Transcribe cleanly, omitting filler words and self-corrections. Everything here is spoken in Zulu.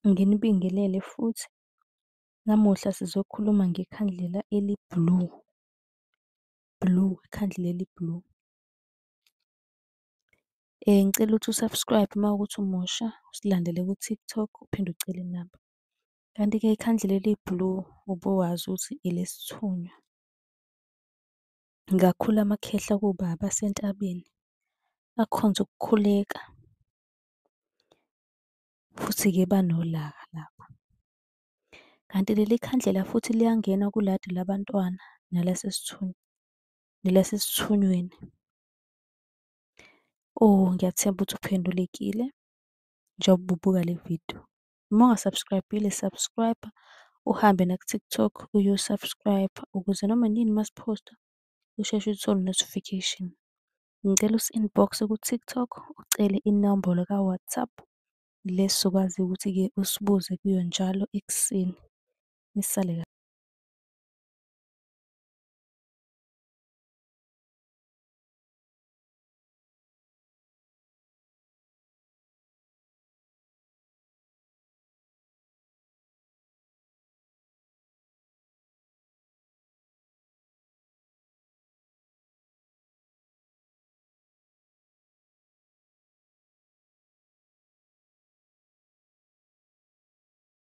Nginibingelele futhi. Namuhla sizokhuluma ngekhandlela eli-blue, ikhandlela eli-blue. Ngicela ukuthi u-subscribe uma kuwukuthi umusha, usilandele ku-TikTok, uphinde ucele inamba. Kanti-ke ikhandlela eli-blue ubowazi ukuthi elesithunywa. Ngakhula amakhehla kubaba asentabeni, akhonze ukukhuleka, futhi-ke banolaka lapha. Kanti leli khandlela futhi liyangena kuladi labantwana nalasesithunyweni. Oh, ngiyathemba ukuthi uphendulekile njengoba ubuka le video. Uma unga-subscribe-ile, subscribe, uhambe naku-TikTok uyo-subscribe ukuze noma nini masiphosta usheshe uthole i-notification. Ngicela usi-inbox-e ku-TikTok ucele inombolo ka-WhatsApp le esizokwazi ukuthi-ke usibuze kuyo njalo ekuseni. Nisale kahle.